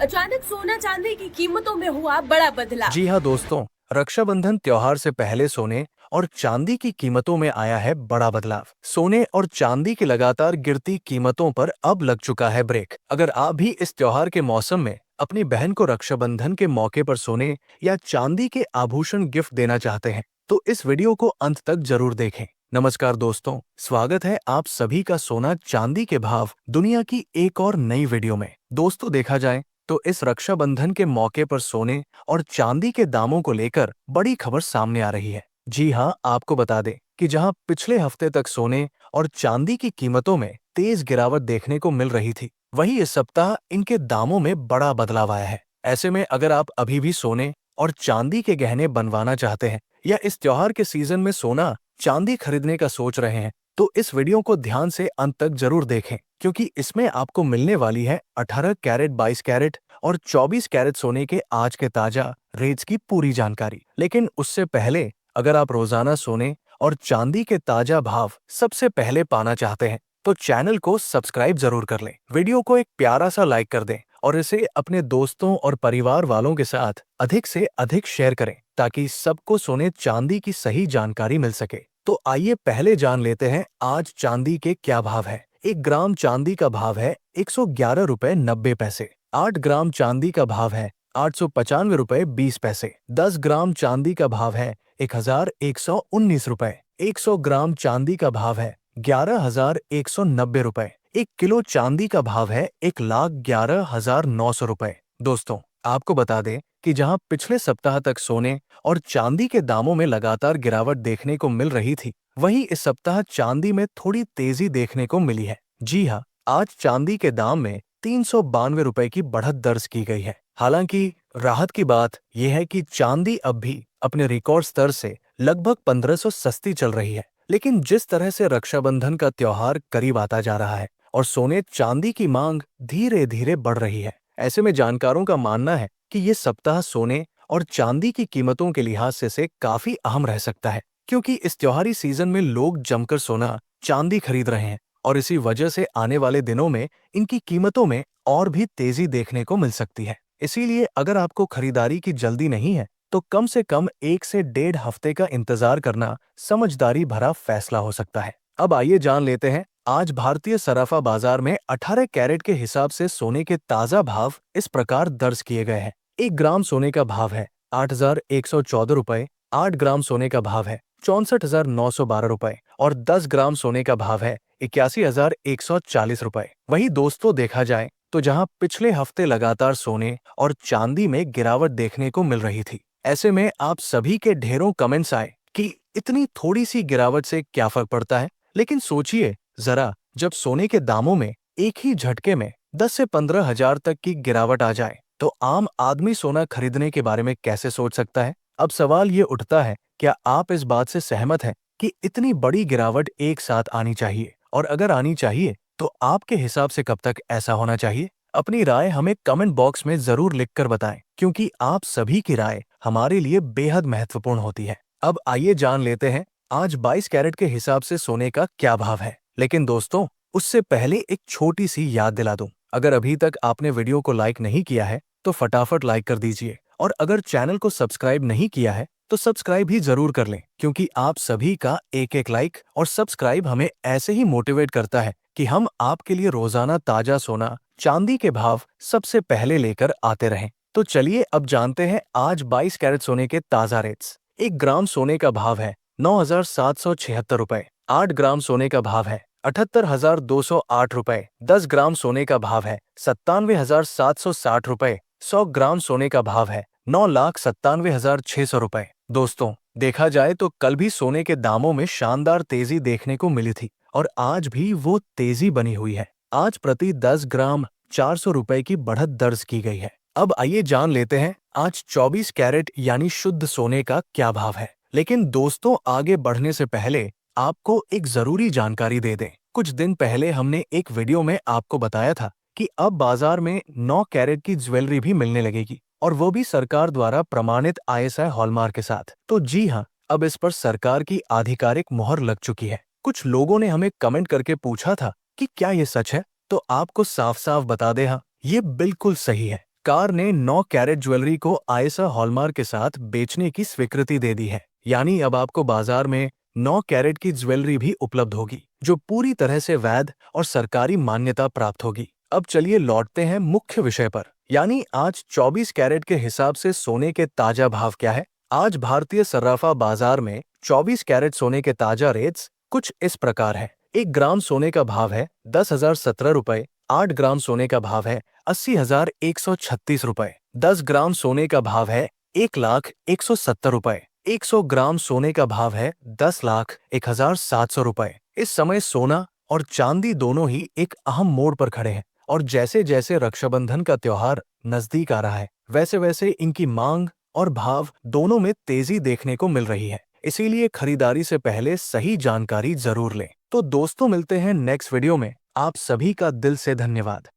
अचानक सोना चांदी की कीमतों में हुआ बड़ा बदलाव। जी हाँ दोस्तों, रक्षाबंधन त्योहार से पहले सोने और चांदी की कीमतों में आया है बड़ा बदलाव। सोने और चांदी की लगातार गिरती कीमतों पर अब लग चुका है ब्रेक। अगर आप भी इस त्योहार के मौसम में अपनी बहन को रक्षाबंधन के मौके पर सोने या चांदी के आभूषण गिफ्ट देना चाहते हैं, तो इस वीडियो को अंत तक जरूर देखें। नमस्कार दोस्तों, स्वागत है आप सभी का सोना चांदी के भाव दुनिया की एक और नई वीडियो में। दोस्तों, देखा जाए तो इस रक्षाबंधन के मौके पर सोने और चांदी के दामों को लेकर बड़ी खबर सामने आ रही है। जी हाँ, आपको बता दें कि जहां पिछले हफ्ते तक सोने और चांदी की कीमतों में तेज गिरावट देखने को मिल रही थी, वहीं इस सप्ताह इनके दामों में बड़ा बदलाव आया है। ऐसे में अगर आप अभी भी सोने और चांदी के गहने बनवाना चाहते हैं या इस त्योहार के सीजन में सोना चांदी खरीदने का सोच रहे हैं, तो इस वीडियो को ध्यान से अंत तक जरूर देखें, क्योंकि इसमें आपको मिलने वाली है 18 कैरेट, 22 कैरेट और 24 कैरेट सोने के आज के ताजा रेट्स की पूरी जानकारी। लेकिन उससे पहले, अगर आप रोजाना सोने और चांदी के ताजा भाव सबसे पहले पाना चाहते हैं, तो चैनल को सब्सक्राइब जरूर कर लें, वीडियो को एक प्यारा सा लाइक कर दें और इसे अपने दोस्तों और परिवार वालों के साथ अधिक से अधिक शेयर करें, ताकि सबको सोने चांदी की सही जानकारी मिल सके। तो आइए पहले जान लेते हैं आज चांदी के क्या भाव है। 1 ग्राम चांदी का भाव है 111 रुपए 90 पैसे। 8 ग्राम चांदी का भाव है 895 रुपए 20 पैसे। 10 ग्राम चांदी का भाव है 1119 रुपए। 100 ग्राम चांदी का भाव है 11,190 रुपए। 1 किलो चांदी का भाव है 1,11,900 रुपए। दोस्तों, आपको बता दें कि जहां पिछले सप्ताह तक सोने और चांदी के दामों में लगातार गिरावट देखने को मिल रही थी, वहीं इस सप्ताह चांदी में थोड़ी तेजी देखने को मिली है। जी हाँ, आज चांदी के दाम में 392 रुपए की बढ़त दर्ज की गई है। हालांकि राहत की बात यह है कि चांदी अब भी अपने रिकॉर्ड स्तर से लगभग 1500 सस्ती चल रही है। लेकिन जिस तरह से रक्षाबंधन का त्योहार करीब आता जा रहा है और सोने चांदी की मांग धीरे धीरे बढ़ रही है, ऐसे में जानकारों का मानना है कि ये सप्ताह सोने और चांदी की कीमतों के लिहाज से काफी अहम रह सकता है, क्योंकि इस त्योहारी सीजन में लोग जमकर सोना चांदी खरीद रहे हैं और इसी वजह से आने वाले दिनों में इनकी कीमतों में और भी तेजी देखने को मिल सकती है। इसीलिए अगर आपको खरीदारी की जल्दी नहीं है, तो कम से कम 1 से 1.5 हफ्ते का इंतजार करना समझदारी भरा फैसला हो सकता है। अब आइए जान लेते हैं आज भारतीय सराफा बाजार में 18 कैरेट के हिसाब से सोने के ताजा भाव इस प्रकार दर्ज किए गए हैं। 1 ग्राम सोने का भाव है 8,114 रुपए। 8 ग्राम सोने का भाव है 64,912 रुपए और 10 ग्राम सोने का भाव है 81,140 रुपए। वहीं दोस्तों, देखा जाए तो जहां पिछले हफ्ते लगातार सोने और चांदी में गिरावट देखने को मिल रही थी, ऐसे में आप सभी के ढेरों कमेंट्स आए कि इतनी थोड़ी सी गिरावट से क्या फर्क पड़ता है। लेकिन सोचिए जरा, जब सोने के दामों में एक ही झटके में 10 से 15 हजार तक की गिरावट आ जाए, तो आम आदमी सोना खरीदने के बारे में कैसे सोच सकता है। अब सवाल ये उठता है, क्या आप इस बात से सहमत हैं कि इतनी बड़ी गिरावट एक साथ आनी चाहिए, और अगर आनी चाहिए तो आपके हिसाब से कब तक ऐसा होना चाहिए। अपनी राय हमें कमेंट बॉक्स में जरूर लिखकर बताएं, क्योंकि आप सभी की राय हमारे लिए बेहद महत्वपूर्ण होती है। अब आइए जान लेते हैं आज 22 कैरेट के हिसाब से सोने का क्या भाव है। लेकिन दोस्तों, उससे पहले एक छोटी सी याद दिला दूं, अगर अभी तक आपने वीडियो को लाइक नहीं किया है तो फटाफट लाइक कर दीजिए, और अगर चैनल को सब्सक्राइब नहीं किया है तो सब्सक्राइब भी जरूर कर लें, क्योंकि आप सभी का एक एक लाइक और सब्सक्राइब हमें ऐसे ही मोटिवेट करता है कि हम आपके लिए रोजाना ताजा सोना चांदी के भाव सबसे पहले लेकर आते रहें। तो चलिए अब जानते हैं आज 22 कैरेट सोने के ताजा रेट्स। 1 ग्राम सोने का भाव है 9,776 रुपए। 8 ग्राम सोने का भाव है 78,208 रुपए। 10 ग्राम सोने का भाव है 97,760 रुपए। 100 ग्राम सोने का भाव है 9,97,600 रुपए। दोस्तों, देखा जाए तो कल भी सोने के दामों में शानदार तेजी देखने को मिली थी और आज भी वो तेजी बनी हुई है। आज प्रति 10 ग्राम 400 रुपए की बढ़त दर्ज की गई है। अब आइए जान लेते हैं आज 24 कैरेट यानी शुद्ध सोने का क्या भाव है। लेकिन दोस्तों, आगे बढ़ने से पहले आपको एक जरूरी जानकारी दे दें। कुछ दिन पहले हमने एक वीडियो में आपको बताया था कि अब बाजार में 9 कैरेट की ज्वेलरी भी मिलने लगेगी, और वो भी सरकार द्वारा प्रमाणित ISI हॉलमार्क के साथ। तो जी हाँ, अब इस पर सरकार की आधिकारिक मोहर लग चुकी है। कुछ लोगों ने हमें कमेंट करके पूछा था कि क्या ये सच है, तो आपको साफ साफ बता दे, हाँ, ये बिल्कुल सही है। कार ने 9 कैरेट ज्वेलरी को आईएसआई हॉलमार्क के साथ बेचने की स्वीकृति दे दी है। यानी अब आपको बाजार में 9 कैरेट की ज्वेलरी भी उपलब्ध होगी, जो पूरी तरह से वैध और सरकारी मान्यता प्राप्त होगी। अब चलिए लौटते हैं मुख्य विषय पर, यानी आज 24 कैरेट के हिसाब से सोने के ताजा भाव क्या है। आज भारतीय सर्राफा बाजार में 24 कैरेट सोने के ताजा रेट्स कुछ इस प्रकार है। 1 ग्राम सोने का भाव है 10,017 रुपए। 8 ग्राम सोने का भाव है 80,136 रुपए। 10 ग्राम सोने का भाव है 1,01,70 रुपए। 100 ग्राम सोने का भाव है 10,01,700 रुपए। इस समय सोना और चांदी दोनों ही एक अहम मोड़ पर खड़े हैं, और जैसे जैसे रक्षाबंधन का त्योहार नजदीक आ रहा है, वैसे वैसे इनकी मांग और भाव दोनों में तेजी देखने को मिल रही है। इसीलिए खरीदारी से पहले सही जानकारी जरूर लें। तो दोस्तों, मिलते हैं नेक्स्ट वीडियो में। आप सभी का दिल से धन्यवाद।